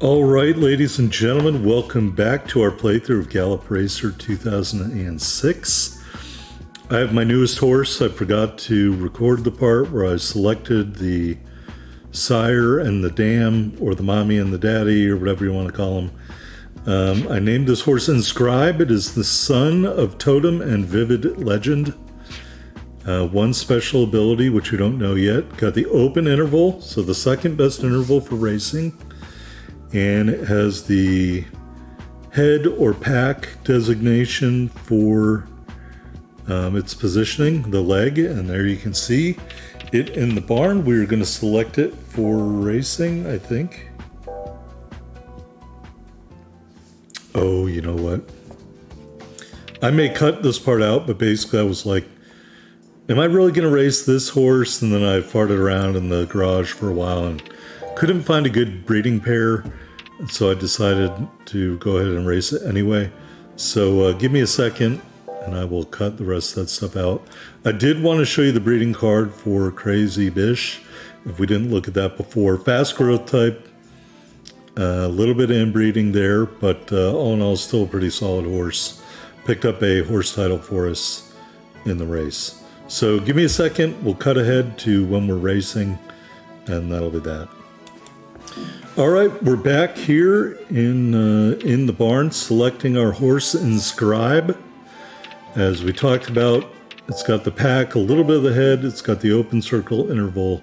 All right, ladies and gentlemen, welcome back to our playthrough of Gallop Racer 2006. I have my newest horse. I forgot to record the part where I selected the sire and the dam, or the mommy and the daddy, or whatever you want to call them. I named this horse Inscribe. It is the son of Totem and Vivid Legend. One special ability, which we don't know yet, got the open interval, so the second best interval for racing. And it has the head or pack designation for its positioning, the leg, and there you can see it in the barn. We're going to select it for racing, I think. Oh, you know what? I may cut this part out, but basically I was like, am I really going to race this horse? And then I farted around in the garage for a while and couldn't find a good breeding pair. So I decided to go ahead and race it anyway. So give me a second and I will cut the rest of that stuff out. I did want to show you the breeding card for Crazy Bish, if we didn't look at that before. Fast growth type, a little bit of inbreeding there, but all in all, still a pretty solid horse. Picked up a horse title for us in the race. So give me a second, we'll cut ahead to when we're racing, and that'll be that. All right, we're back here in the barn selecting our horse Inscribe. As we talked about, it's got the pack, a little bit of the head, it's got the open circle interval,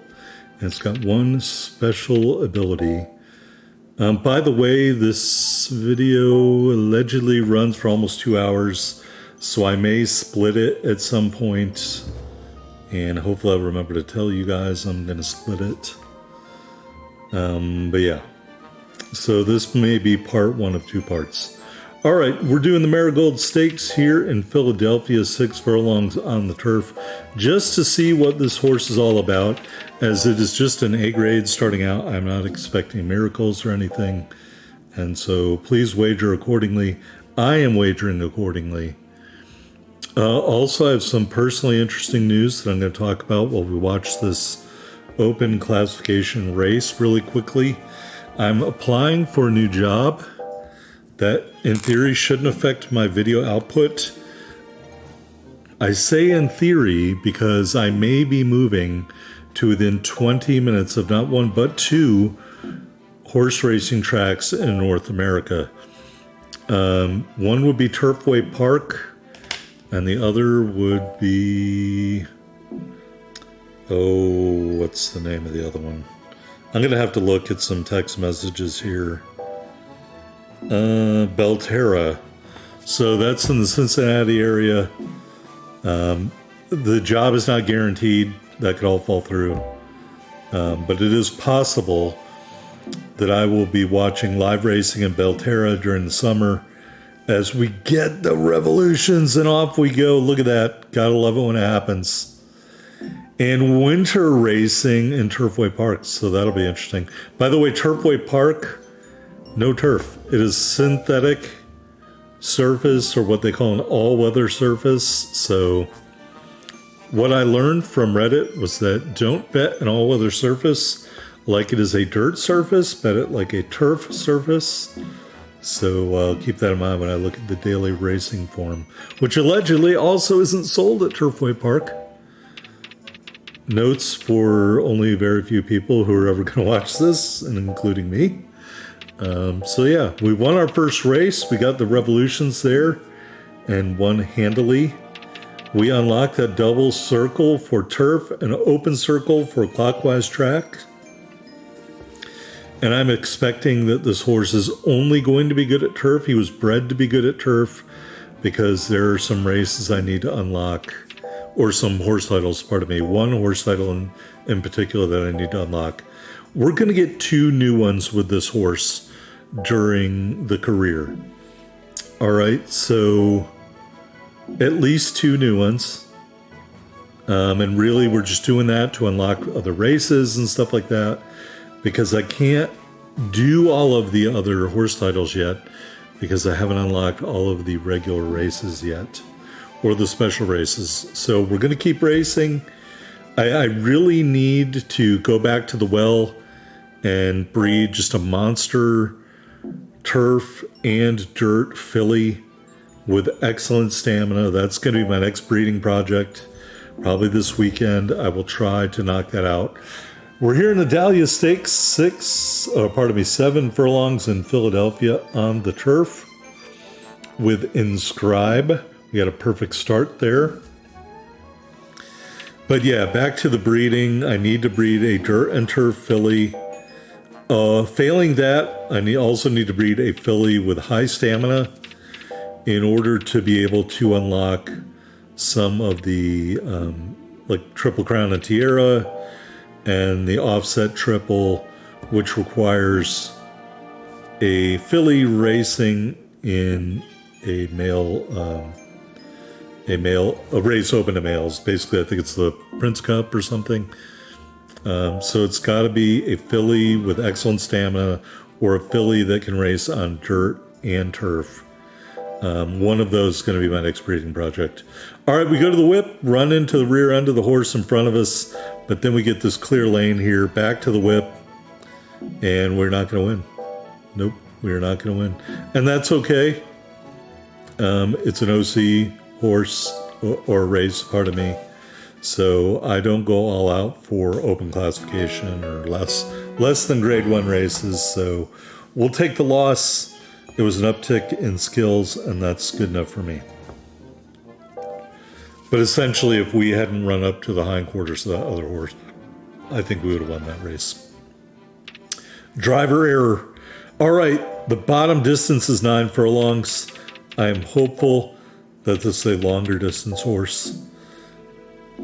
and it's got one special ability. By the way, this video allegedly runs for almost 2 hours, so I may split it at some point, and hopefully I'll remember to tell you guys I'm going to split it. But yeah, so this may be part one of 2 parts. All right, we're doing the Marigold Stakes here in Philadelphia, 6 furlongs on the turf, just to see what this horse is all about, as it is just an A grade starting out. I'm not expecting miracles or anything, and so please wager accordingly. I am wagering accordingly. Also, I have some personally interesting news that I'm going to talk about while we watch this open classification race really quickly. I'm applying for a new job that in theory shouldn't affect my video output. I say in theory because I may be moving to within 20 minutes of not one but 2 horse racing tracks in North America. One would be Turfway Park and the other would be, oh, what's the name of the other one? I'm going to have to look at some text messages here. Belterra. So that's in the Cincinnati area. The job is not guaranteed. That could all fall through. But it is possible that I will be watching live racing in Belterra during the summer as we get the revolutions, and off we go. Look at that. Gotta love it when it happens. And winter racing in Turfway Park, so that'll be interesting. By the way, Turfway Park, no turf. It is synthetic surface, or what they call an all-weather surface. So what I learned from Reddit was that don't bet an all-weather surface like it is a dirt surface, bet it like a turf surface. So keep that in mind when I look at the daily racing form, which allegedly also isn't sold at Turfway Park. Notes for only very few people who are ever going to watch this, and including me. So yeah, we won our first race. We got the revolutions there and won handily. We unlocked that double circle for turf and an open circle for clockwise track. And I'm expecting that this horse is only going to be good at turf. He was bred to be good at turf because there are some races I need to unlock, or some horse titles, pardon me. One horse title in particular that I need to unlock. We're going to get 2 new ones with this horse during the career. All right, so at least 2 new ones. And really we're just doing that to unlock other races and stuff like that, because I can't do all of the other horse titles yet because I haven't unlocked all of the regular races yet, or the special races. So we're going to keep racing. I really need to go back to the well and breed just a monster turf and dirt filly with excellent stamina. That's going to be my next breeding project. Probably this weekend. I will try to knock that out. We're here in the Dahlia Stakes, 7 furlongs in Philadelphia on the turf with Inscribe. We got a perfect start there. But yeah, back to the breeding. I need to breed a dirt and turf filly. Failing that, I also need to breed a filly with high stamina in order to be able to unlock some of the like Triple Crown and Tierra and the offset triple, which requires a filly racing in a race open to males. Basically, I think it's the Prince Cup or something. So it's got to be a filly with excellent stamina or a filly that can race on dirt and turf. One of those is going to be my next breeding project. All right, we go to the whip, run into the rear end of the horse in front of us, but then we get this clear lane here, back to the whip, and we're not going to win. Nope, we're not going to win. And that's okay. It's an OC horse or race, pardon me. So I don't go all out for open classification or less than grade 1 races. So we'll take the loss. It was an uptick in skills, and that's good enough for me. But essentially, if we hadn't run up to the hindquarters of that other horse, I think we would have won that race. Driver error. All right, the bottom distance is 9 furlongs. I am hopeful that this is a longer distance horse.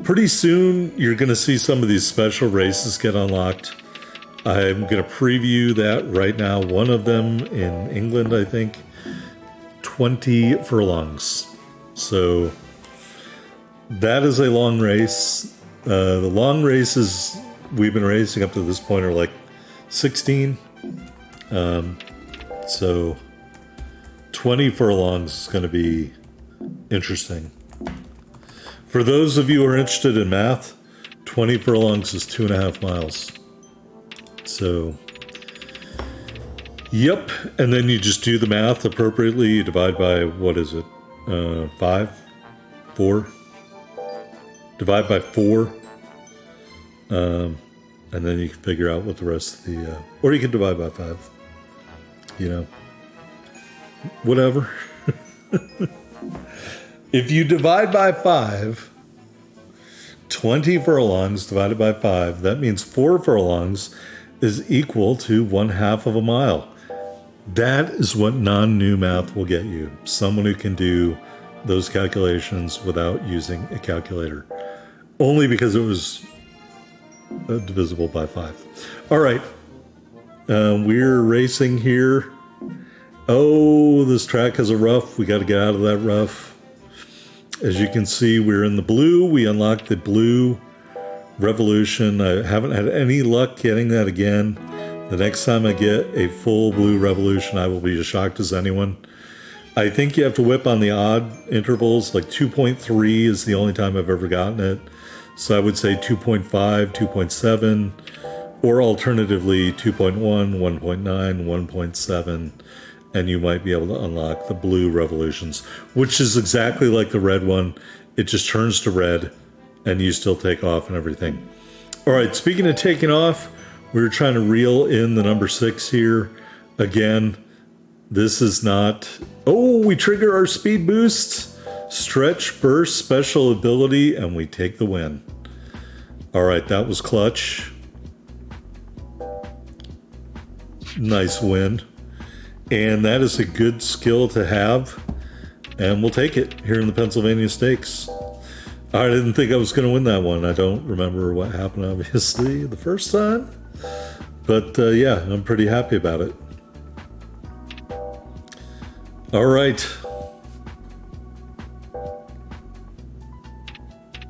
Pretty soon, you're going to see some of these special races get unlocked. I'm going to preview that right now. One of them in England, I think, 20 furlongs. So that is a long race. The long races we've been racing up to this point are like 16. So 20 furlongs is going to be interesting. For those of you who are interested in math, 20 furlongs is 2.5 miles. So, yep. And then you just do the math appropriately. You divide by, what is it? 5? 4? Divide by 4. And then you can figure out what the rest of the... or you can divide by 5. You know. Whatever. If you divide by 5, 20 furlongs divided by 5, that means 4 furlongs is equal to 1/2 of a mile. That is what non-new math will get you. Someone who can do those calculations without using a calculator. Only because it was divisible by 5. All right. We're racing here. Oh, this track has a rough. We got to get out of that rough. As you can see, we're in the blue. We unlocked the blue Revolution. I haven't had any luck getting that again. The next time I get a full blue Revolution, I will be as shocked as anyone. I think you have to whip on the odd intervals, like 2.3 is the only time I've ever gotten it. So I would say 2.5, 2.7, or alternatively 2.1, 1.9, 1.7, and you might be able to unlock the blue Revolutions, which is exactly like the red one. It just turns to red, and you still take off and everything. All right, speaking of taking off, we're trying to reel in the number 6 here. Again, this is not... Oh, we trigger our speed boost. Stretch, burst, special ability, and we take the win. All right, that was clutch. Nice win. And that is a good skill to have. And we'll take it here in the Pennsylvania Stakes. I didn't think I was going to win that one. I don't remember what happened, obviously, the first time. But yeah, I'm pretty happy about it. All right.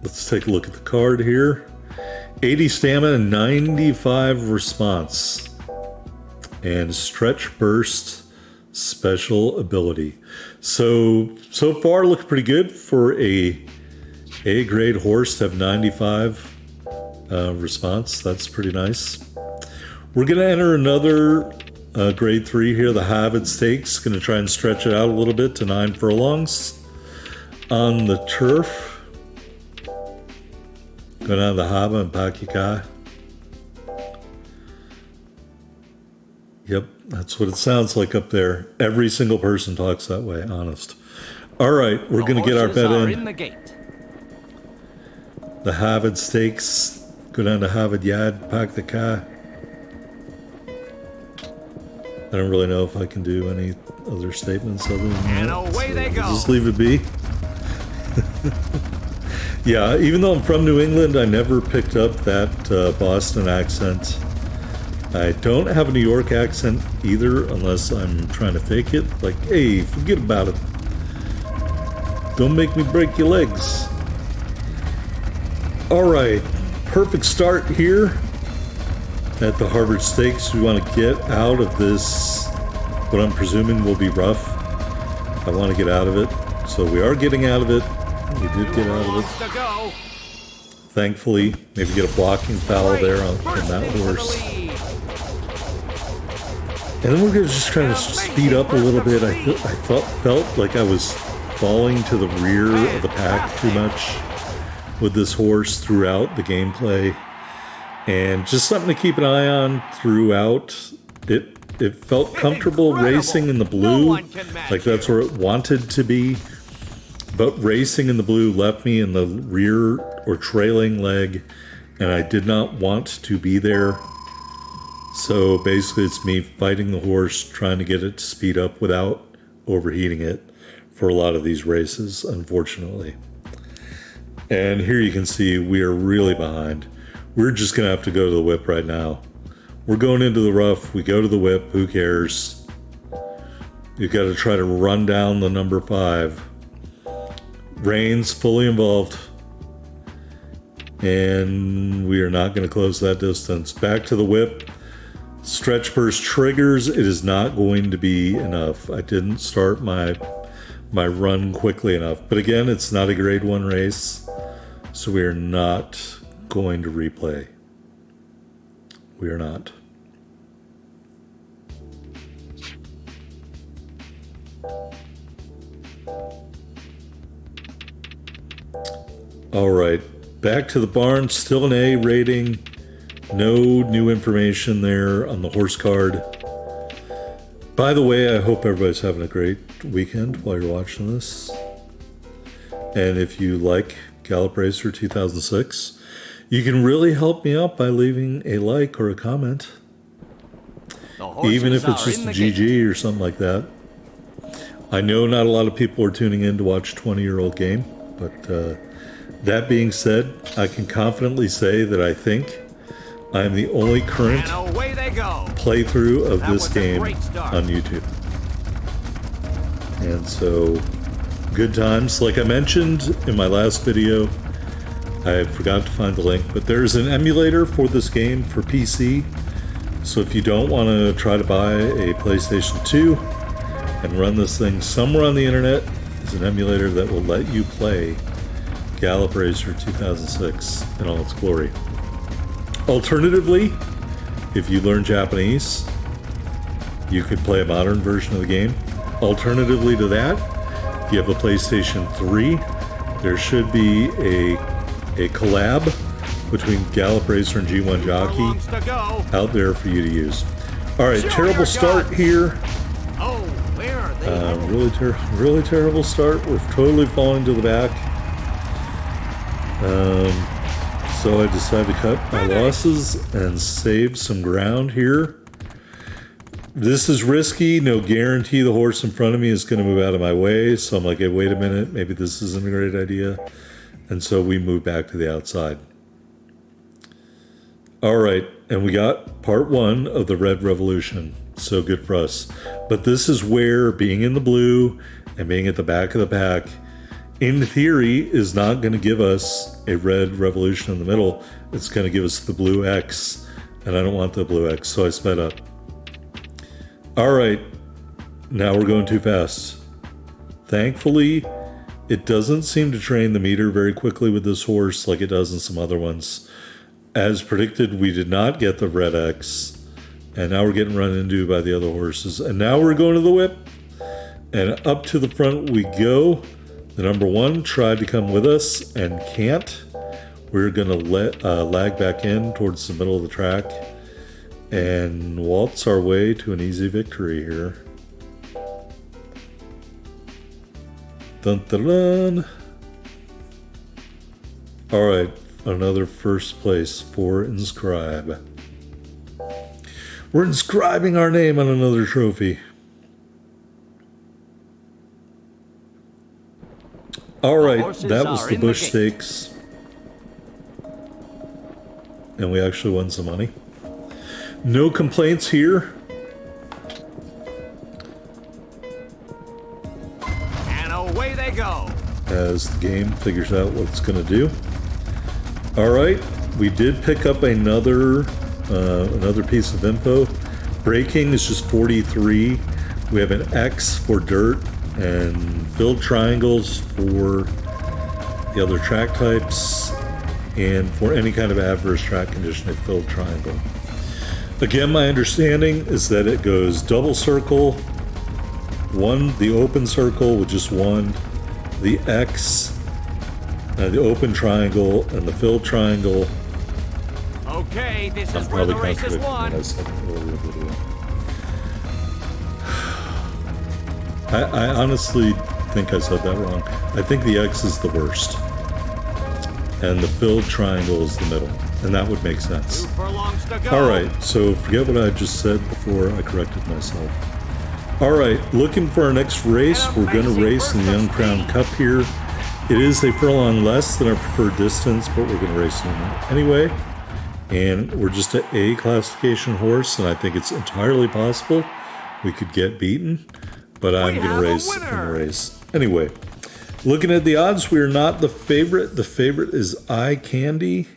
Let's take a look at the card here. 80 stamina, 95 response. And stretch burst special ability. So far looks pretty good for a grade horse to have 95 response. That's pretty nice. We're going to enter another grade 3 here, the Harvard Stakes. Going to try and stretch it out a little bit to 9 furlongs on the turf. Go down to the Haba and Pakika. Yep, that's what it sounds like up there. Every single person talks that way, honest. All right, we're going to get our bet in. The Harvard Stakes. Go down to Harvard Yard, park the car. I don't really know if I can do any other statements other than and that. Away they go. Just leave it be. Yeah, even though I'm from New England, I never picked up that Boston accent. I don't have a New York accent either, unless I'm trying to fake it. Like, hey, forget about it. Don't make me break your legs. All right, perfect start here at the Harvard Stakes. We want to get out of this, what I'm presuming will be rough. I want to get out of it. So we are getting out of it. We did get out of it. Thankfully, maybe get a blocking foul there from that horse. And then we're going to just try to speed up a little bit. I felt like I was falling to the rear of the pack too much with this horse throughout the gameplay. And just something to keep an eye on throughout. It felt comfortable racing in the blue, like that's where it wanted to be. But racing in the blue left me in the rear or trailing leg, and I did not want to be there. So basically it's me fighting the horse, trying to get it to speed up without overheating it for a lot of these races, unfortunately. And here you can see we are really behind. We're just going to have to go to the whip right now. We're going into the rough. We go to the whip. Who cares? You've got to try to run down the number 5. Reins fully involved. And we are not going to close that distance. Back to the whip. Stretch burst triggers. It is not going to be enough. I didn't start my run quickly enough. But again, it's not a grade 1 race. So we are not going to replay. We are not. All right, back to the barn. Still an A rating. No new information there on the horse card. By the way, I hope everybody's having a great weekend while you're watching this. And if you like Gallop Racer 2006, you can really help me out by leaving a like or a comment. Even if it's just a GG or something like that. I know not a lot of people are tuning in to watch a 20-year-old game, but that being said, I can confidently say that I think I am the only current playthrough of this game on YouTube. And so, good times. Like I mentioned in my last video, I forgot to find the link, but there's an emulator for this game for PC. So if you don't want to try to buy a PlayStation 2 and run this thing somewhere on the internet, there's an emulator that will let you play Gallop Racer 2006 in all its glory. Alternatively, if you learn Japanese, you could play a modern version of the game. Alternatively to that, if you have a PlayStation 3, there should be a collab between Gallop Racer and G1 Jockey out there for you to use. All right, terrible start here. Really terrible start. We're totally falling to the back. So I decided to cut my losses and save some ground here. This is risky. No guarantee the horse in front of me is going to move out of my way. So I'm like, hey, wait a minute. Maybe this isn't a great idea. And so we move back to the outside. All right. And we got part 1 of the Red Revolution. So good for us. But this is where being in the blue and being at the back of the pack, in theory, is not going to give us a Red Revolution in the middle. It's going to give us the blue X. And I don't want the blue X, so I sped up. All right. Now we're going too fast. Thankfully, it doesn't seem to train the meter very quickly with this horse like it does in some other ones. As predicted, we did not get the red X. And now we're getting run into by the other horses. And now we're going to the whip. And up to the front we go. The number 1 tried to come with us and can't. We're going to lag back in towards the middle of the track and waltz our way to an easy victory here. Dun dun dun. All right, another first place for Inscribe. We're inscribing our name on another trophy. All right, that was the Bush Stakes. And we actually won some money. No complaints here. And away they go. As the game figures out what it's going to do. All right, we did pick up another piece of info. Braking is just 43. We have an X for dirt and filled triangles for the other track types, and for any kind of adverse track condition, a filled triangle. Again, my understanding is that it goes double circle, the open circle with just 1, the X, the open triangle, and the filled triangle. Okay, this I'm is where probably the race is contradicting what I won. said in the earlier video. I honestly think I said that wrong. I think the X is the worst. And the filled triangle is the middle. And that would make sense. 2 furlongs to go. Alright, so forget what I just said before I corrected myself. Alright, looking for our next race. We're going to race in the Young Crown Cup here. It is a furlong less than our preferred distance, but we're going to race in it anyway. And we're just an A classification horse, and I think it's entirely possible we could get beaten. But I'm going to race in the race. Anyway, looking at the odds, we are not the favorite. The favorite is Eye Candy.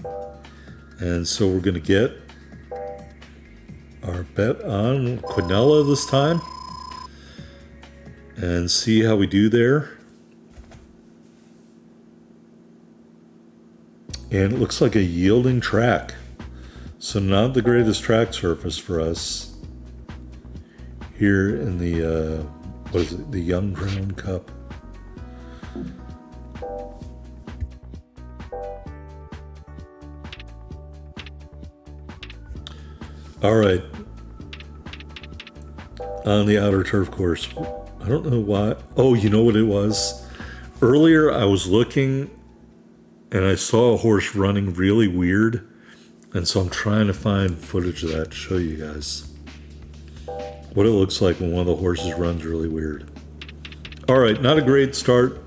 And so we're going to get our bet on Quinella this time. And see how we do there. And it looks like a yielding track. So not the greatest track surface for us here in the, what is it, the Young Crown Cup. All right. On the outer turf course. I don't know why. Oh, you know what it was? Earlier I was looking and I saw a horse running really weird. And so I'm trying to find footage of that to show you guys what it looks like when one of the horses runs really weird. All right, not a great start,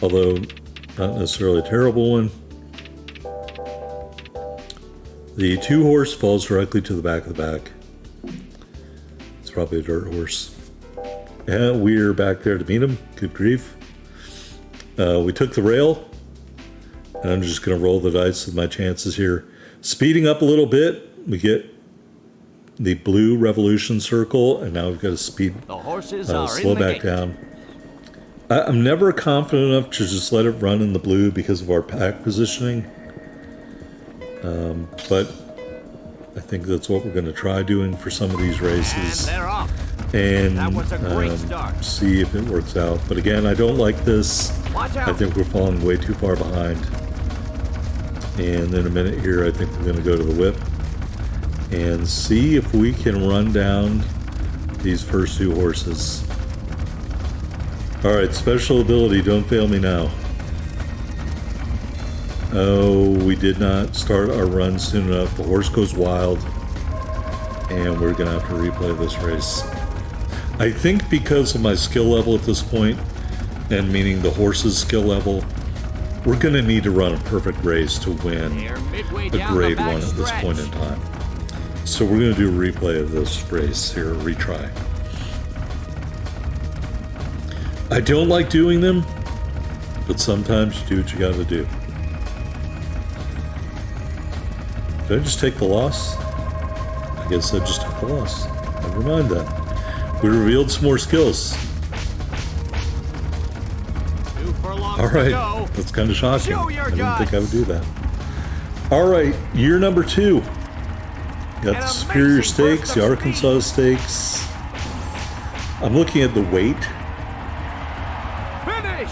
although not necessarily a terrible one. The 2 horse falls directly to the back of the back. It's probably a dirt horse. And we're back there to meet him. Good grief. We took the rail. And I'm just going to roll the dice with my chances here. Speeding up a little bit, we get the blue revolution circle, and now we've got to speed, slow back down. I'm never confident enough to just let it run in the blue because of our pack positioning. But I think that's what we're going to try doing for some of these races. And they're off. And That was a great start. see if it works out. But again, I don't like this. Watch out. I think we're falling way too far behind. And in a minute here, I think we're going to go to the whip and see if we can run down these first 2 horses. All right, special ability, don't fail me now. Oh, we did not start our run soon enough. The horse goes wild, and we're going to have to replay this race. I think because of my skill level at this point, and meaning the horse's skill level, we're going to need to run a perfect race to win a grade 1 at this point in time. So we're going to do a replay of this race here, a retry. I don't like doing them, but sometimes you do what you got to do. Did I just take the loss? I guess I just took the loss. Never mind that. We revealed some more skills. All right, that's kind of shocking. I didn't think I would do that. All right, year number 2. Got the Superior Stakes, the Arkansas Stakes. I'm looking at the weight. Finish!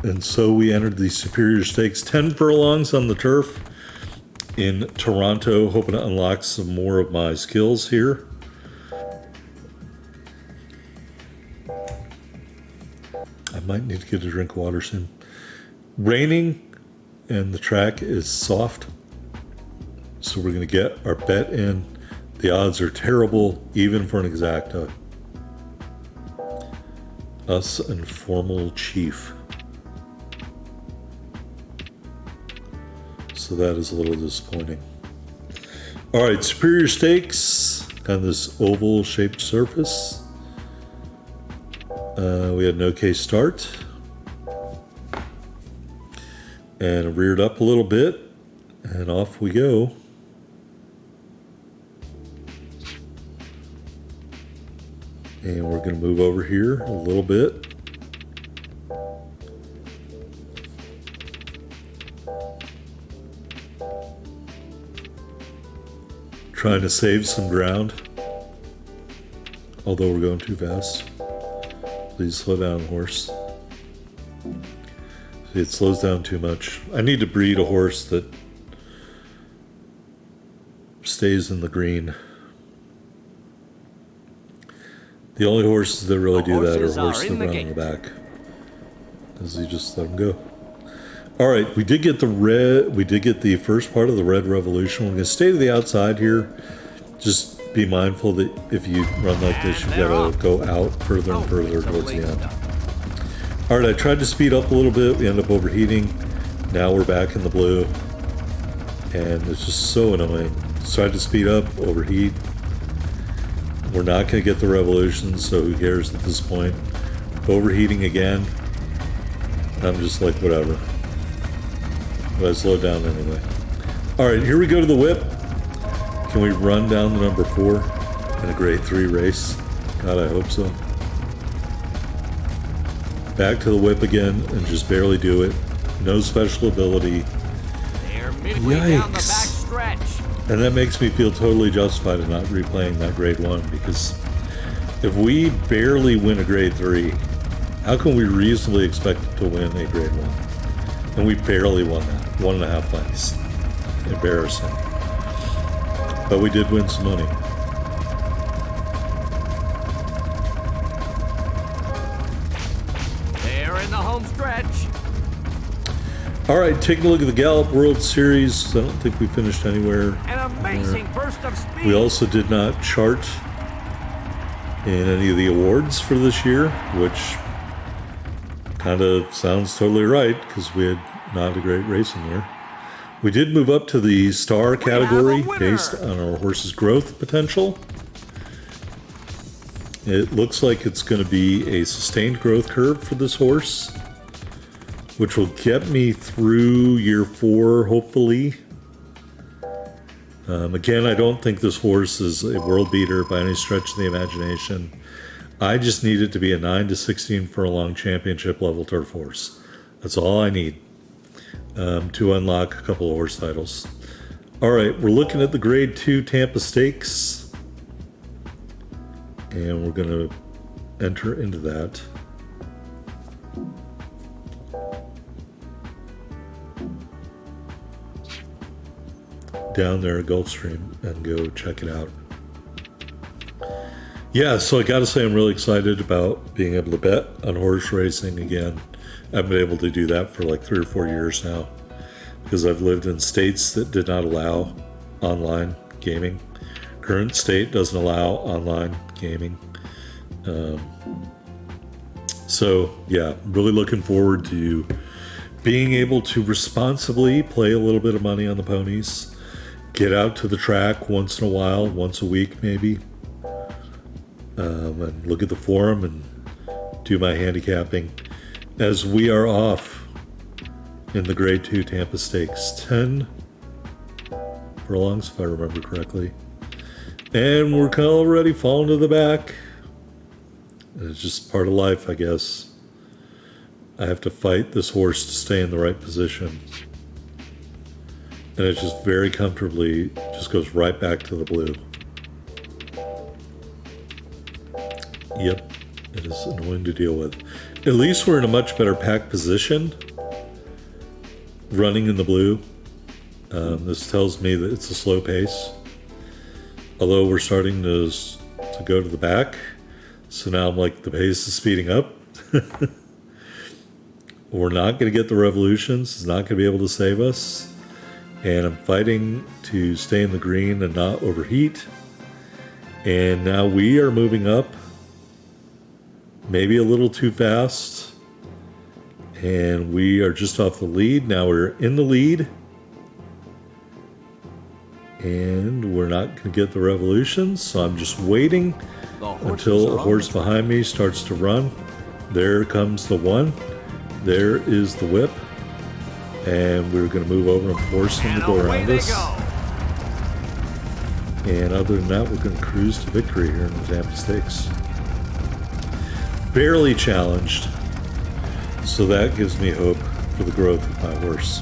And so we entered the Superior Stakes, 10 furlongs on the turf in Toronto, hoping to unlock some more of my skills here. I might need to get a drink of water soon. Raining and the track is soft. So we're going to get our bet in. The odds are terrible, even for an exacta. Us and Formal Chief. So that is a little disappointing. All right, Superior Stakes on this oval shaped surface. We had an okay start. And reared up a little bit. And off we go. And we're going to move over here a little bit. Trying to save some ground. Although we're going too fast. Please slow down, horse. See, it slows down too much. I need to breed a horse that stays in the green. The only horses that really do that are horses that run on the back. Because you just let them go. All right, we did get the red. We did get the first part of the Red Revolution. We're going to stay to the outside here. Just be mindful that if you run like this, you've got to go out further and further towards the end. All right, I tried to speed up a little bit. We end up overheating. Now we're back in the blue. And it's just so annoying. Tried to speed up, overheat. We're not going to get the revolution, so who cares at this point. Overheating again. I'm just like, whatever. But I slowed down anyway. All right, here we go to the whip. Can we run down the number 4 in a grade 3 race? God, I hope so. Back to the whip again and just barely do it. No special ability. They're midway down the back Yikes. stretch. And that makes me feel totally justified in not replaying that grade 1, because if we barely win a grade 3, how can we reasonably expect to win a grade 1? And we barely won that. 1.5 lengths. Embarrassing. But we did win some money. They're in the home stretch. All right, taking a look at the Gallup World Series. I don't think we finished anywhere. An amazing burst of speed. We also did not chart in any of the awards for this year, which kind of sounds totally right because we had not a great racing year. We did move up to the star category based on our horse's growth potential. It looks like it's going to be a sustained growth curve for this horse, which will get me through year 4, hopefully. Again, I don't think this horse is a world beater by any stretch of the imagination. I just need it to be a 9 to 16 furlong championship level turf horse. That's all I need to unlock a couple of horse titles. All right, we're looking at the grade 2 Tampa Stakes. And we're going to enter into that. Down there at Gulfstream and go check it out. Yeah, so I gotta say I'm really excited about being able to bet on horse racing again. I've been able to do that for like 3 or 4 years now because I've lived in states that did not allow online gaming. Current state doesn't allow online gaming. So yeah, really looking forward to being able to responsibly play a little bit of money on the ponies. Get out to the track once in a while, once a week maybe, and look at the forum and do my handicapping as we are off in the grade 2 Tampa Stakes. 10 furlongs, if I remember correctly. And we're kind of already falling to the back. It's just part of life, I guess. I have to fight this horse to stay in the right position. And it just very comfortably just goes right back to the blue. Yep, it is annoying to deal with. At least we're in a much better pack position running in the blue. This tells me that it's a slow pace. Although we're starting to go to the back. So now I'm like, the pace is speeding up. We're not going to get the revolutions. It's not going to be able to save us. And I'm fighting to stay in the green and not overheat. And now we are moving up. Maybe a little too fast. And we are just off the lead. Now we're in the lead. And we're not going to get the revolutions. So I'm just waiting until a horse behind me starts to run. There comes the one. There is the whip. And we're going to move over and force him to go around us. And other than that, we're going to cruise to victory here in the Tampa Stakes. Barely challenged. So that gives me hope for the growth of my horse.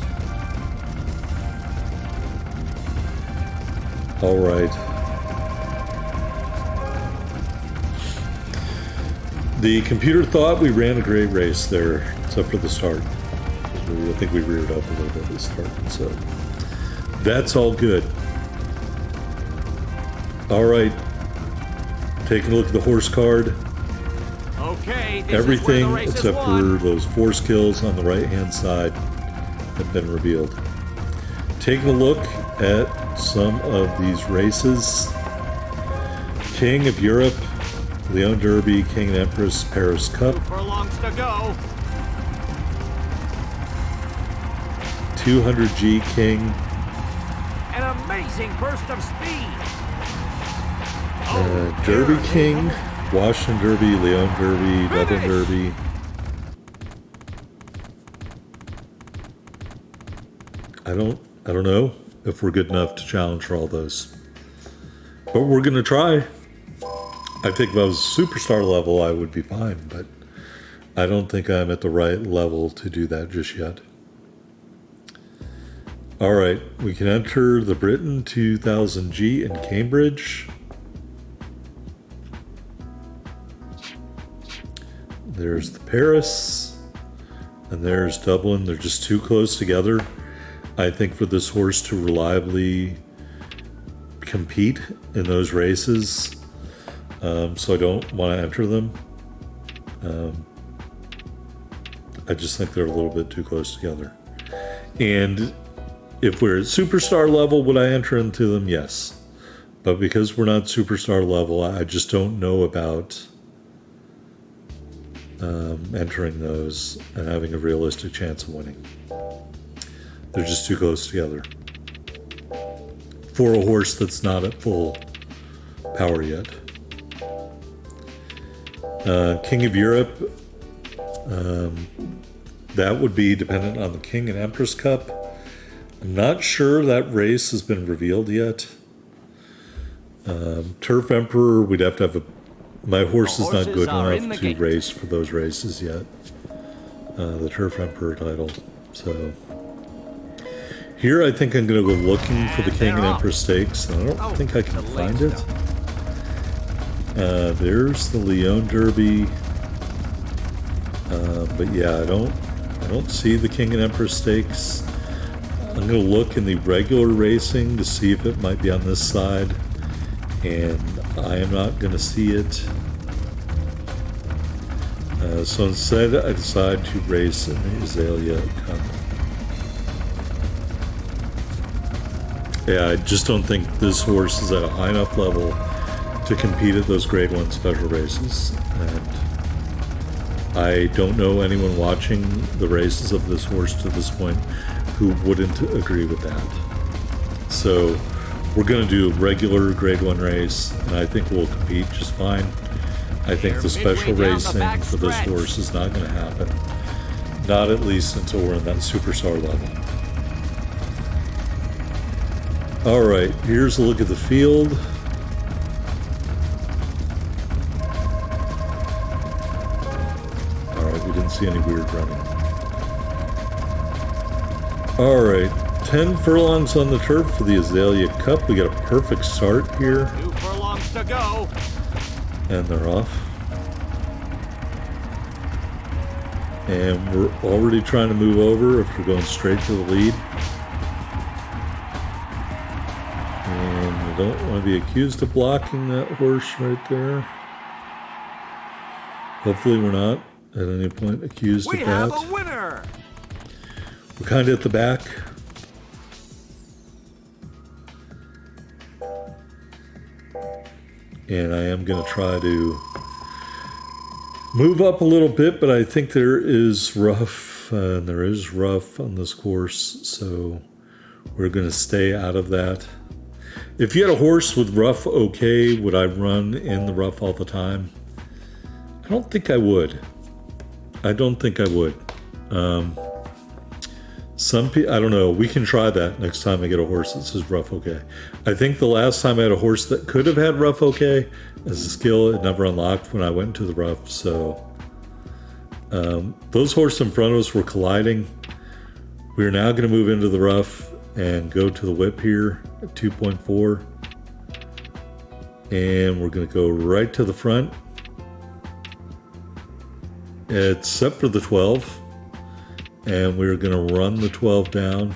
All right. The computer thought we ran a great race there, except for the start. I think we reared up a little bit at the start, so that's all good. All right. Taking a look at the horse card. Okay. Everything except for those force kills on the right-hand side have been revealed. Taking a look at some of these races. King of Europe, Leon Derby, King and Empress, Paris Cup. 2 furlongs to go. 200G King. An amazing burst of speed. Derby King, Washington Derby, Leon Derby, Dublin Derby. I don't know if we're good enough to challenge for all those. But we're going to try. I think if I was superstar level, I would be fine, but I don't think I'm at the right level to do that just yet. All right, we can enter the Britain 2000G in Cambridge. There's the Paris, and there's Dublin. They're just too close together, I think, for this horse to reliably compete in those races. So I don't want to enter them. I just think they're a little bit too close together. And if we're at superstar level, would I enter into them? Yes. But because we're not superstar level, I just don't know about entering those and having a realistic chance of winning. They're just too close together for a horse that's not at full power yet. King of Europe, that would be dependent on the King and Empress Cup. I'm not sure that race has been revealed yet. Turf Emperor, we'd have to have my horse is not good enough to race for those races yet. The Turf Emperor title. So here I think I'm going to go looking for the King and Empress Stakes. And I don't think I can find it. There's the Leon Derby. But yeah, I don't see the King and Empress Stakes. I'm going to look in the regular racing to see if it might be on this side. And I am not going to see it. So instead, I decide to race in the Azalea Cup. Yeah, I just don't think this horse is at a high enough level to compete at those Grade 1 special races. And I don't know anyone watching the races of this horse to this point who wouldn't agree with that. So we're going to do a regular Grade 1 race, and I think we'll compete just fine. I think the special racing for this horse is not going to happen. Not at least until we're in that superstar level. All right, here's a look at the field. All right, we didn't see any weird running. All right, 10 furlongs on the turf for the Azalea Cup. We got a perfect start here. 2 furlongs to go. And they're off. And we're already trying to move over if we're going straight to the lead. And we don't want to be accused of blocking that horse right there. Hopefully we're not at any point accused of that. We have a winner. We're kind of at the back. And I am going to try to move up a little bit, but I think there is rough, and there is rough on this course, so we're going to stay out of that. If you had a horse with rough okay, would I run in the rough all the time? I don't think I would. I don't think I would. Some people, I don't know. We can try that next time I get a horse that says rough okay. I think the last time I had a horse that could have had rough okay as a skill, it never unlocked when I went into the rough. So those horses in front of us were colliding. We're now going to move into the rough and go to the whip here at 2.4. And we're going to go right to the front, except for the 12. And we're going to run the 12 down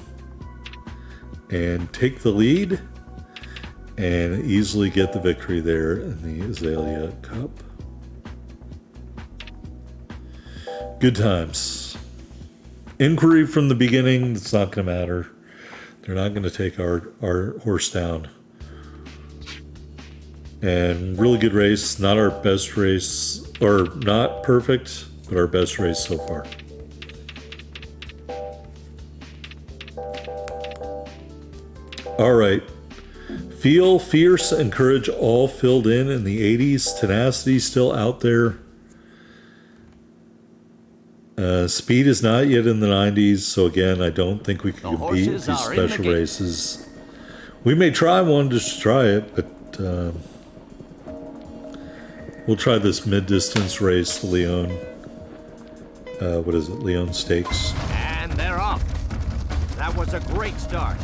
and take the lead and easily get the victory there in the Azalea Cup. Good times. Inquiry from the beginning, it's not going to matter. They're not going to take our horse down. And really good race. Not our best race, or not perfect, but our best race so far. All right. Feel, fierce, and courage all filled in the 80s. Tenacity still out there. Speed is not yet in the 90s. So again, I don't think we can compete with these special races. We may try one just to try it, but we'll try this mid-distance race, Leon. What is it? Leon Stakes. And they're off. That was a great start.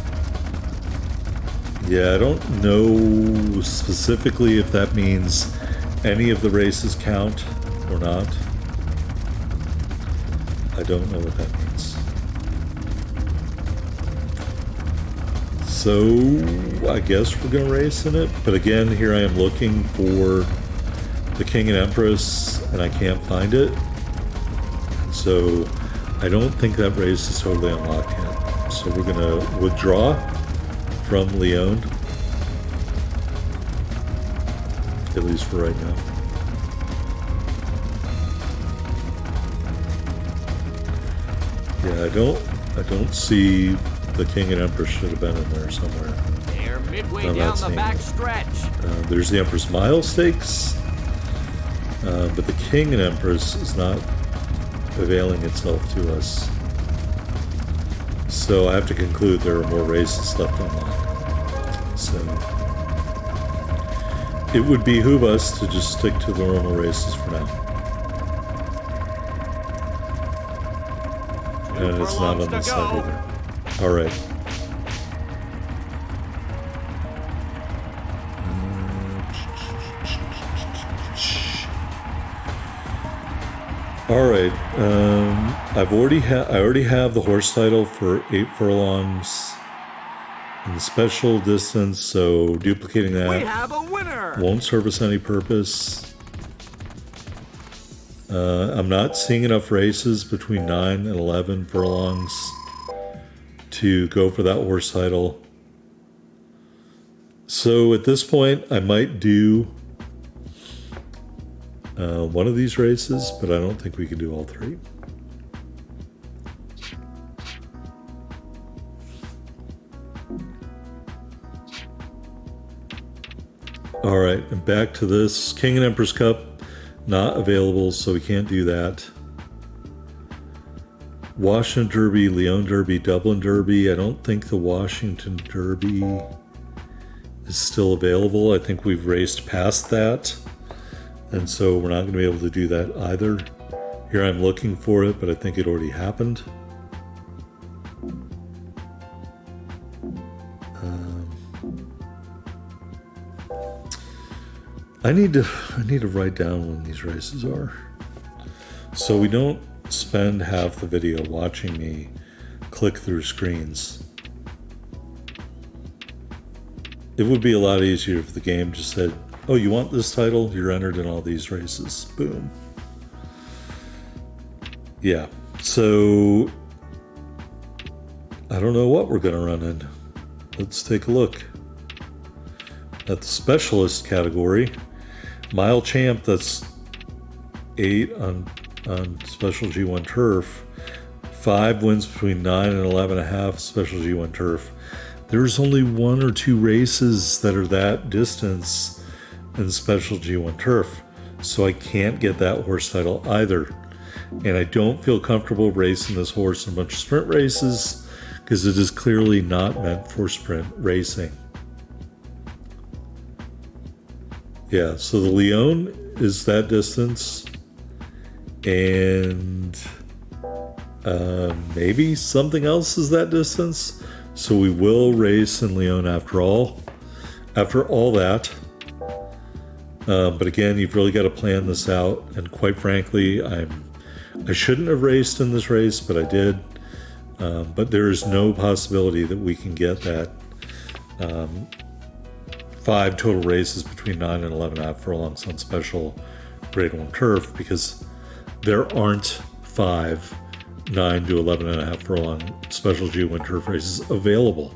Yeah, I don't know specifically if that means any of the races count or not. I don't know what that means. So, I guess we're going to race in it. But again, here I am looking for the King and Empress, and I can't find it. So, I don't think that race is totally unlocked yet. So we're going to withdraw from Leon, at least for right now. Yeah, I don't see the King and Empress. Should have been in there somewhere. They're midway down the back stretch. There's the Empress Mile Stakes, but the King and Empress is not availing itself to us. So I have to conclude there are more races left to unlock. So it would behoove us to just stick to the normal races for now. And it's not on this side either. All right. All right. I already have the horse title for 8 furlongs in the special distance, so duplicating that We have a winner. won't serve us any purpose. I'm not seeing enough races between 9 and 11 furlongs to go for that horse title. So at this point, I might do one of these races, but I don't think we can do all 3. All right, and back to this King and Empress Cup. Not available, so we can't do that. Washington Derby, Leon Derby, Dublin Derby. I don't think the Washington Derby is still available. I think we've raced past that. And so we're not going to be able to do that either. Here I'm looking for it, but I think it already happened. I need to write down when these races are, so we don't spend half the video watching me click through screens. It would be a lot easier if the game just said, oh, you want this title? You're entered in all these races. Boom. Yeah, so I don't know what we're gonna run in. Let's take a look at the specialist category. Mile champ, that's 8 on special G1 turf. 5 wins between 9 and 11.5 special G1 turf. There's only 1 or 2 races that are that distance in special G1 turf, so I can't get that horse title either. And I don't feel comfortable racing this horse in a bunch of sprint races because it is clearly not meant for sprint racing. Yeah, so the Leon is that distance, and maybe something else is that distance. So we will race in Leon after all that. But again, you've really got to plan this out. And quite frankly, I shouldn't have raced in this race, but I did. But there is no possibility that we can get that 5 total races between 9 and 11.5 furlongs on special grade 1 turf, because there aren't 5 9 to 11.5 furlong special G1 turf races available.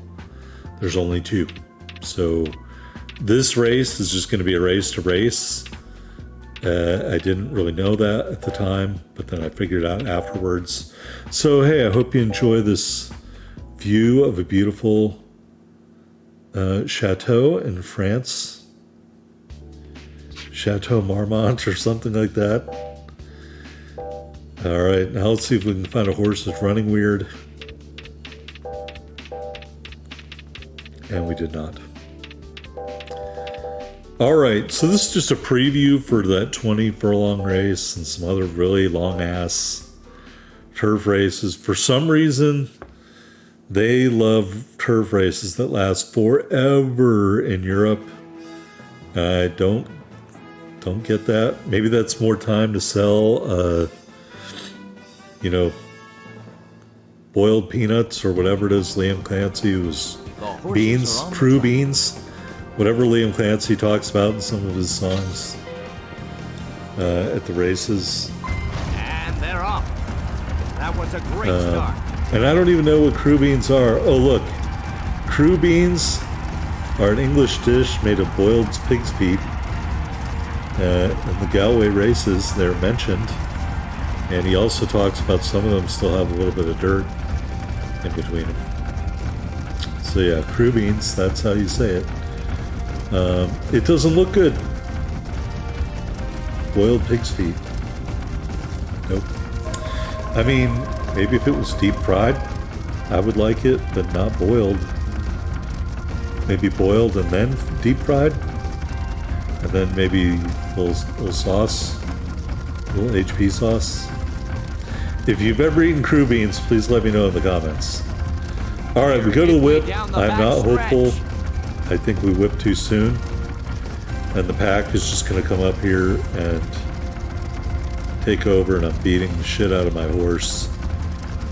There's only 2. So this race is just going to be a race to race. I didn't really know that at the time, but then I figured out afterwards. So hey, I hope you enjoy this view of a beautiful chateau in France. Chateau Marmont or something like that. All right, now let's see if we can find a horse that's running weird. And we did not. All right, so this is just a preview for that 20 furlong race and some other really long ass turf races. For some reason, they love turf races that last forever in Europe. I don't get that. Maybe that's more time to sell boiled peanuts or whatever it is Liam Clancy was, beans, crew beans, whatever Liam Clancy talks about in some of his songs at the races. And they're off. That was a great start. And I don't even know what crew beans are. Oh, look. Crew beans are an English dish made of boiled pig's feet. In the Galway races, they're mentioned. And he also talks about some of them still have a little bit of dirt in between them. So yeah, crew beans, that's how you say it. It doesn't look good. Boiled pig's feet. Nope. I mean, maybe if it was deep fried, I would like it, but not boiled. Maybe boiled and then deep fried. And then maybe a little sauce, a little HP sauce. If you've ever eaten crew beans, please let me know in the comments. All right, we go to the whip. I'm not hopeful. I think we whipped too soon. And the pack is just going to come up here and take over, and I'm beating the shit out of my horse.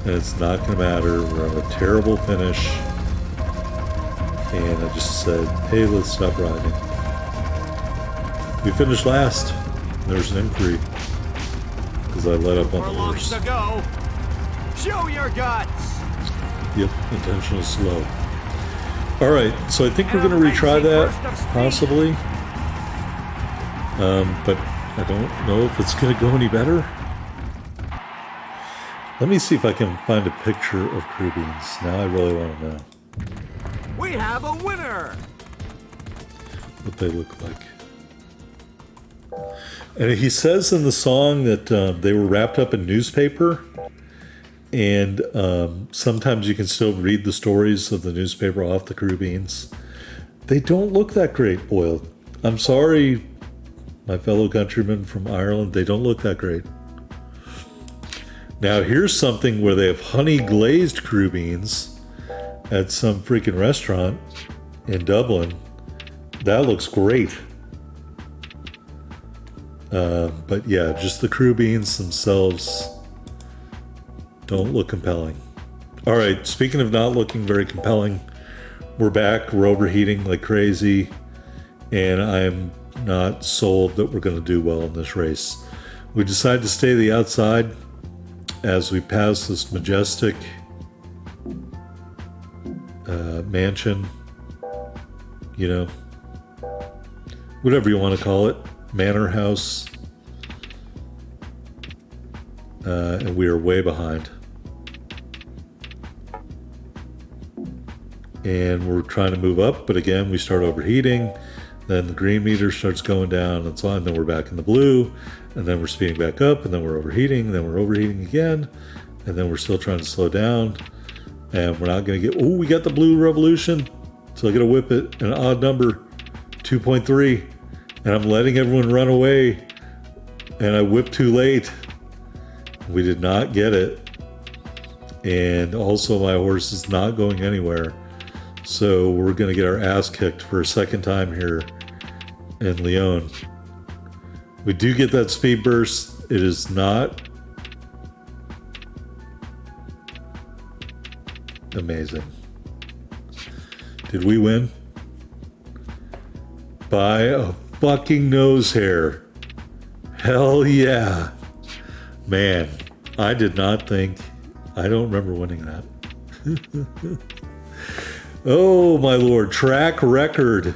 And it's not going to matter. We're on a terrible finish. And I just said, hey, let's stop riding. We finished last. There's an inquiry. Because I let up on the horse. To go. Show your guts. Yep, intentional slow. All right, so I think we're going to retry that, possibly. But I don't know if it's going to go any better. Let me see if I can find a picture of crew beans. Now I really want to know We have a winner. what they look like. And he says in the song that they were wrapped up in newspaper, and sometimes you can still read the stories of the newspaper off the crew beans. They don't look that great boiled. I'm sorry, my fellow countrymen from Ireland, they don't look that great. Now here's something where they have honey glazed crew beans at some freaking restaurant in Dublin. That looks great. But yeah, just the crew beans themselves don't look compelling. All right, speaking of not looking very compelling, we're back. We're overheating like crazy, and I'm not sold that we're going to do well in this race. We decided to stay to the outside as we pass this majestic mansion, you know, whatever you want to call it, manor house, and we are way behind. And we're trying to move up, but again, we start overheating. Then the green meter starts going down and so on. Then we're back in the blue, and then we're speeding back up, and then we're overheating, and then we're overheating again, and then we're still trying to slow down, and we're not going to get. Oh, we got the blue revolution, so I got to whip it an odd number, 2.3, and I'm letting everyone run away, and I whipped too late. We did not get it, and also my horse is not going anywhere. So we're going to get our ass kicked for a second time here in Lyon. We do get that speed burst. It is not amazing. Did we win? By a fucking nose hair. Hell yeah. Man, I did not think... I don't remember winning that. Oh, my lord. Track record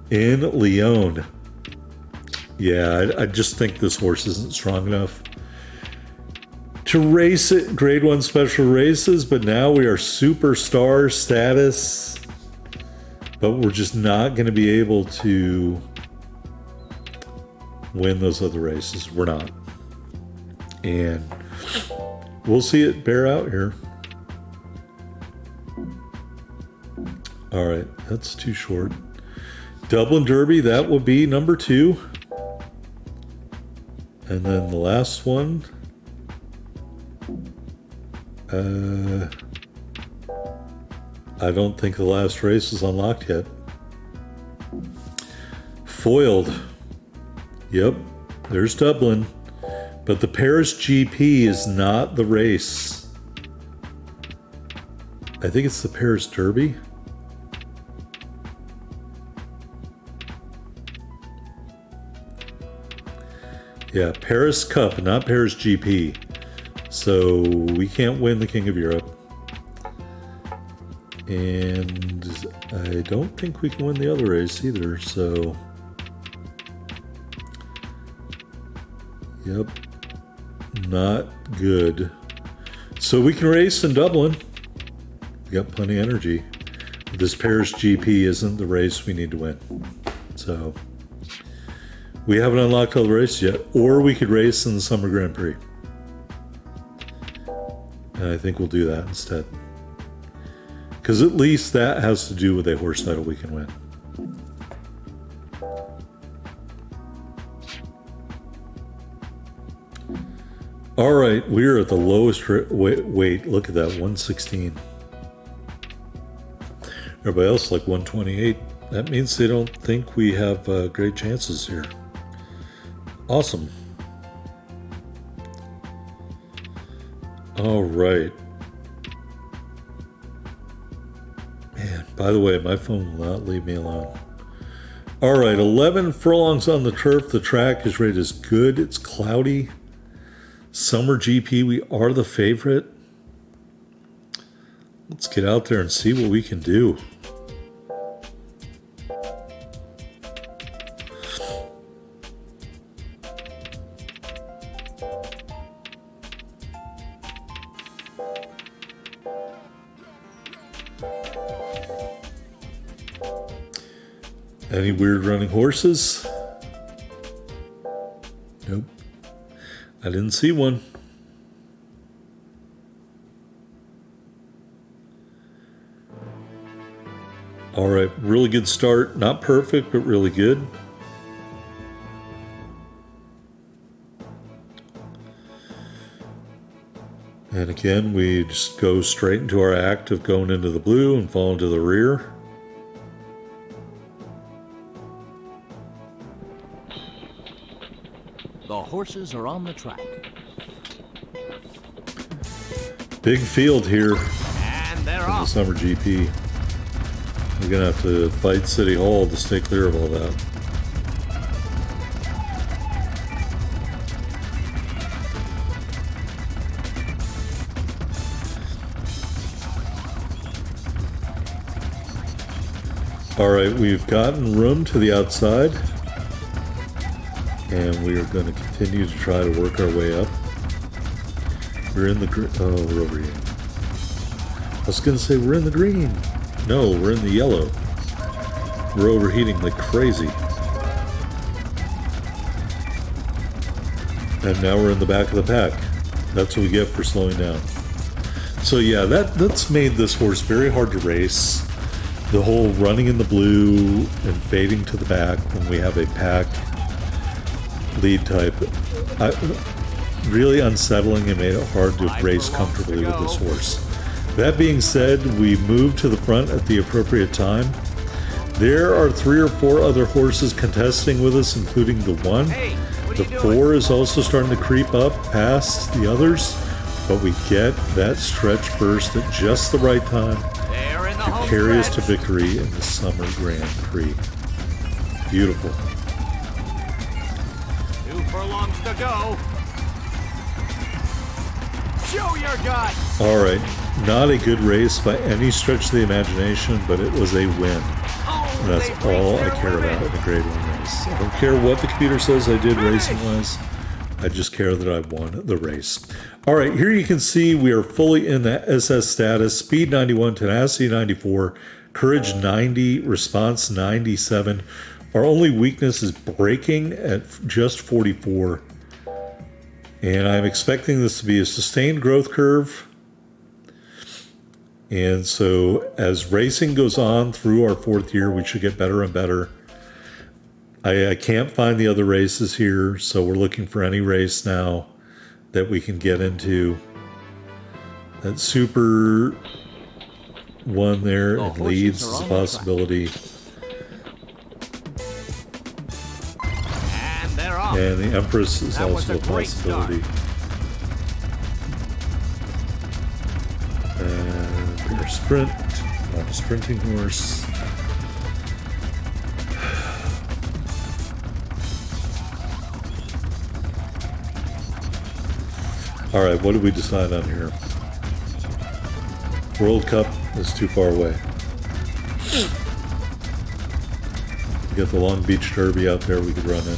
in Lyon. Yeah, I just think this horse isn't strong enough to race it grade 1 special races, but now we are superstar status, but we're just not going to be able to win those other races. We're not. And we'll see it bear out here. All right, that's too short. Dublin Derby, that will be number 2. And then the last one. I don't think the last race is unlocked yet. Foiled. Yep, there's Dublin. But the Paris GP is not the race. I think it's the Paris Derby. Yeah, Paris Cup, not Paris GP. So we can't win the King of Europe. And I don't think we can win the other race either, so... Yep. Not good. So we can race in Dublin. We got plenty of energy. This Paris GP isn't the race we need to win. So... we haven't unlocked all the races yet, or we could race in the Summer Grand Prix. And I think we'll do that instead. Because at least that has to do with a horse title we can win. All right, we're at the lowest wait, look at that, 116. Everybody else like 128. That means they don't think we have great chances here. Awesome. All right. Man, by the way, my phone will not leave me alone. All right, 11 furlongs on the turf. The track is rated as good. It's cloudy. Summer GP, we are the favorite. Let's get out there and see what we can do. Any weird running horses? Nope. I didn't see one. All right, really good start. Not perfect, but really good. And again, we just go straight into our act of going into the blue and fall into the rear. The horses are on the track. Big field here And they're in the off. Summer GP. We're gonna have to fight City Hall to stay clear of all that. All right, we've gotten room to the outside, and we are going to continue to try to work our way up. We're in the we're over here. I was going to say we're in the green. No, we're in the yellow. We're overheating like crazy. And now we're in the back of the pack. That's what we get for slowing down. So yeah, that's made this horse very hard to race. The whole running in the blue and fading to the back when we have a pack lead type, really unsettling and made it hard to race comfortably with this horse. That being said, we moved to the front at the appropriate time. There are 3 or 4 other horses contesting with us, including the 1. The 4 is also starting to creep up past the others, but we get that stretch burst at just the right time to carry us to victory in the Summer Grand Prix. Beautiful. 2 furlongs to go. Show your guts. All right, not a good race by any stretch of the imagination, but it was a win. And that's all I care about in a Grade 1 race. I don't care what the computer says I did racing-wise. I just care that I won the race. All right, here you can see we are fully in the SS status. Speed 91, tenacity 94, courage 90, response 97. Our only weakness is braking at just 44. And I'm expecting this to be a sustained growth curve. And so as racing goes on through our 4th year, we should get better and better. I can't find the other races here, so we're looking for any race now that we can get into. That super one there in Leeds is a possibility. And they're off. And the Empress is also a possibility. And Bear Sprint, not a sprinting horse. All right, what did we decide on here? World Cup is too far away. We got the Long Beach Derby out there we could run in.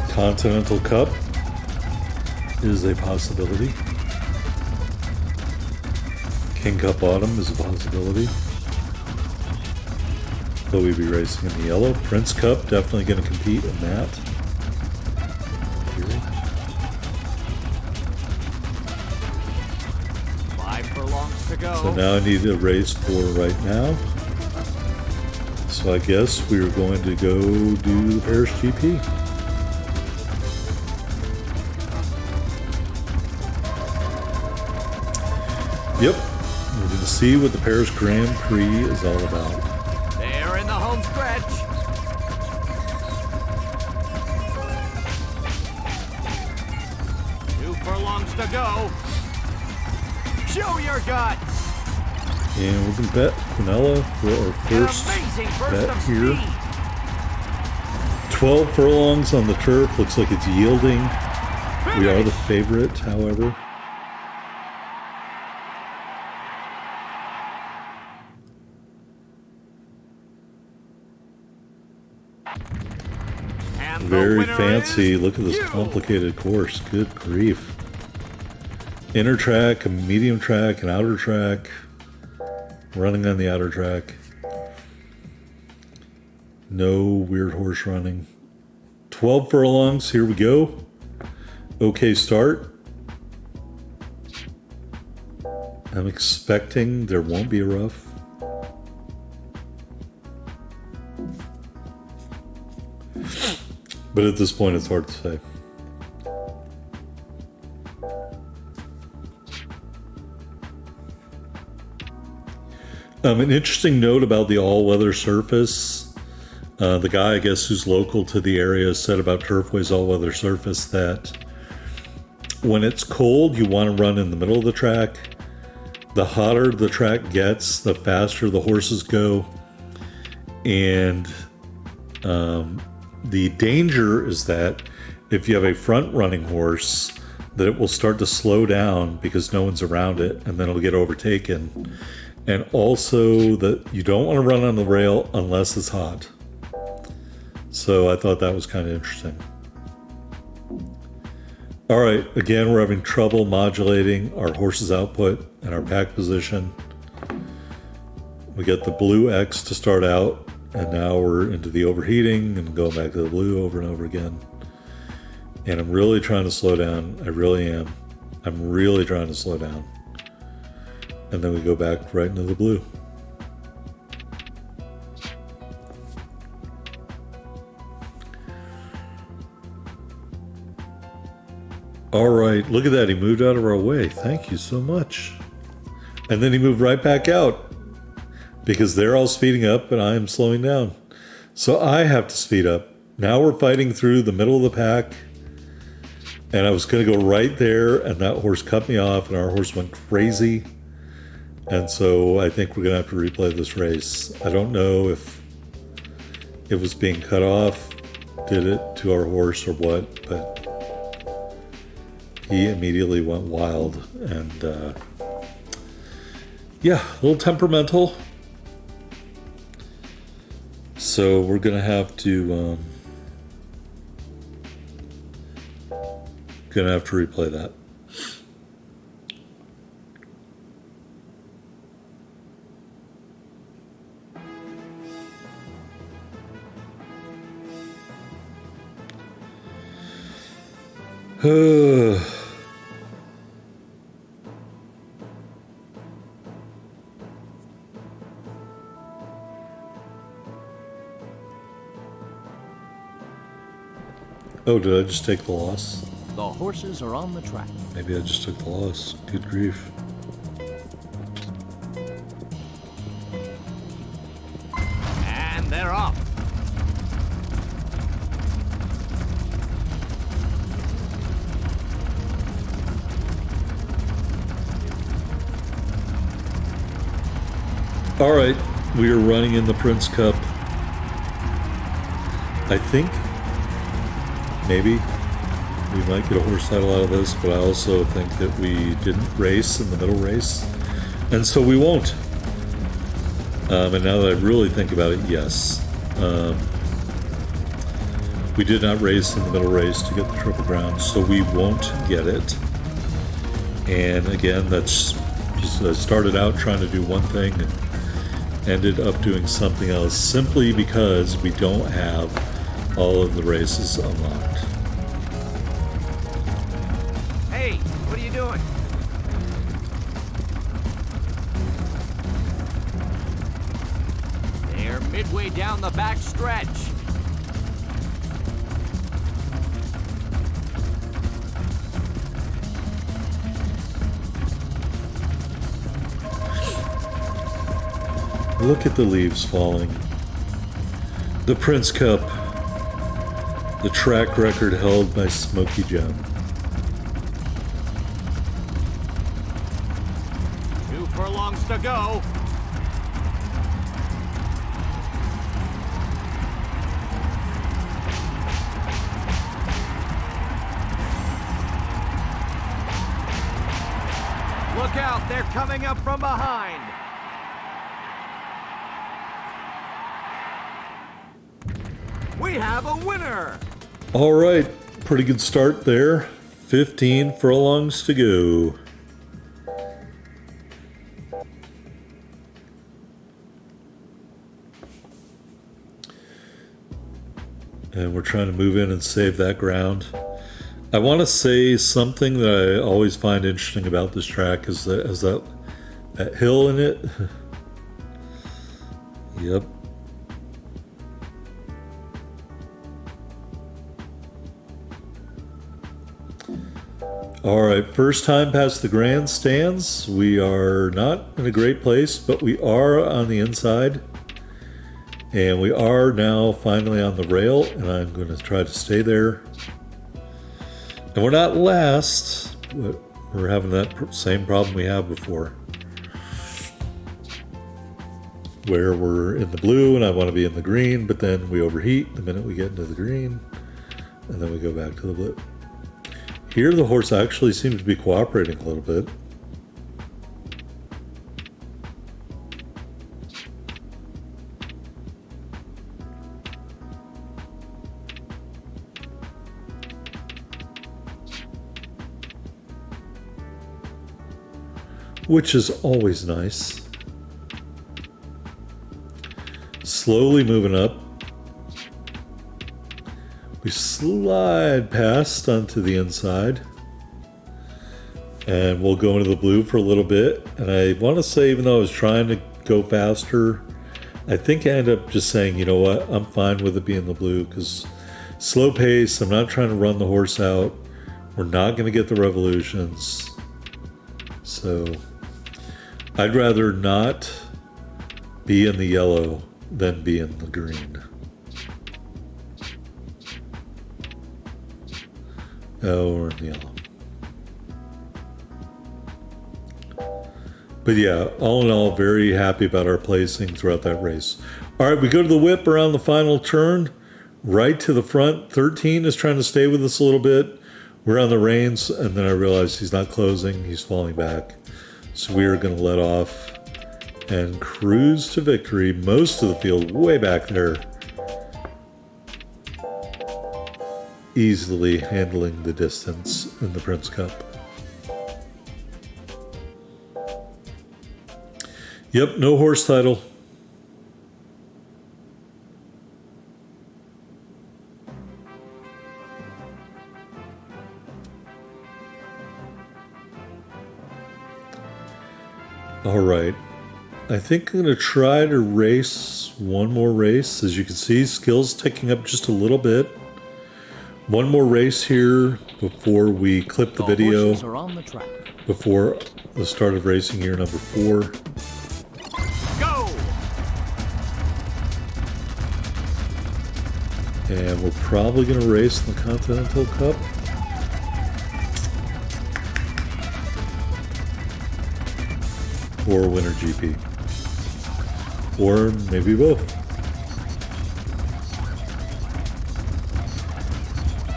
Continental Cup is a possibility. King Cup Autumn is a possibility. But we'd be racing in the yellow. Prince Cup, definitely going to compete in that. Here. 5 furlongs to go. So now I need a race for right now. So I guess we're going to go do the Paris GP. Yep, we're going to see what the Paris Grand Prix is all about. They're in the home stretch. Two furlongs to go. Show your guts. And we're going to bet Quinella for our first An amazing burst bet of here. speed. 12 furlongs on the turf. Looks like it's yielding. We are the favorite, however. And the Very winner fancy. is Look at this you. complicated course. Good grief. Inner track, a medium track, an outer track. Running on the outer track. No weird horse running. 12 furlongs. Here we go. Okay start. I'm expecting there won't be a rough. But at this point, it's hard to say. An interesting note about the all-weather surface. The guy, I guess, who's local to the area said about Turfway's all-weather surface that when it's cold, you want to run in the middle of the track. The hotter the track gets, the faster the horses go. And the danger is that if you have a front-running horse, that it will start to slow down because no one's around it, and then it'll get overtaken. And also that you don't want to run on the rail unless it's hot. So I thought that was kind of interesting. All right, again, we're having trouble modulating our horse's output and our pack position. We get the blue X to start out, and now we're into the overheating and going back to the blue over and over again. And I'm really trying to slow down. I really am. I'm really trying to slow down. And then we go back right into the blue. All right, look at that. He moved out of our way. Thank you so much. And then he moved right back out because they're all speeding up and I'm slowing down. So I have to speed up. Now we're fighting through the middle of the pack. And I was going to go right there, and that horse cut me off, and our horse went crazy. And so I think we're going to have to replay this race. I don't know if it was being cut off, did it to our horse or what, but he immediately went wild. And yeah, a little temperamental. So we're going to have to... Gonna have to replay that. Oh, did I just take the loss? The horses are on the track. Maybe I just took the loss. Good grief. And they're off. All right, we are running in the Prince Cup. I think maybe we might get a horse title out of this, but I also think that we didn't race in the middle race, and so we won't. And now that I really think about it, yes. We did not race in the middle race to get the Triple Crown, so we won't get it. And again, that's just, I started out trying to do one thing and ended up doing something else simply because we don't have all of the races unlocked. Hey, what are you doing? They're midway down the back stretch. Look at the leaves falling. The Prince Cup, the track record held by Smokey Joe. 2 furlongs to go. Look out, they're coming up from behind. We have a winner. All right, pretty good start there. 15 furlongs to go. And we're trying to move in and save that ground. I want to say something that I always find interesting about this track is that hill in it. Yep. All right, first time past the grandstands. We are not in a great place, but we are on the inside. And we are now finally on the rail, and I'm going to try to stay there. And we're not last, but we're having that same problem we had before. Where we're in the blue and I want to be in the green, but then we overheat the minute we get into the green, and then we go back to the blue. Here the horse actually seems to be cooperating a little bit. Which is always nice. Slowly moving up. We slide past onto the inside. And we'll go into the blue for a little bit. And I want to say, even though I was trying to go faster, I think I ended up just saying, you know what, I'm fine with it being the blue, because slow pace, I'm not trying to run the horse out. We're not going to get the revolutions. So I'd rather not be in the yellow than be in the green. Oh, we're in the yellow. But yeah, all in all, very happy about our placing throughout that race. All right, we go to the whip around the final turn, right to the front. 13 is trying to stay with us a little bit. We're on the reins, and then I realized he's not closing. He's falling back. So we are going to let off and cruise to victory. Most of the field way back there, easily handling the distance in the Prince Cup. Yep, no horse title. All right. I think I'm going to try to race one more race. As you can see, skills ticking up just a little bit. One more race here before we clip the video. Horses are on the track. Before the start of racing year number 4. Go! And we're probably going to race in the Continental Cup. Or Winter GP. Or maybe both.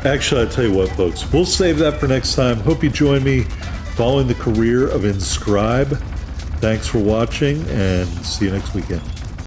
Actually, I'll tell you what, folks. We'll save that for next time. Hope you join me following the career of Inscribe. Thanks for watching, and see you next weekend.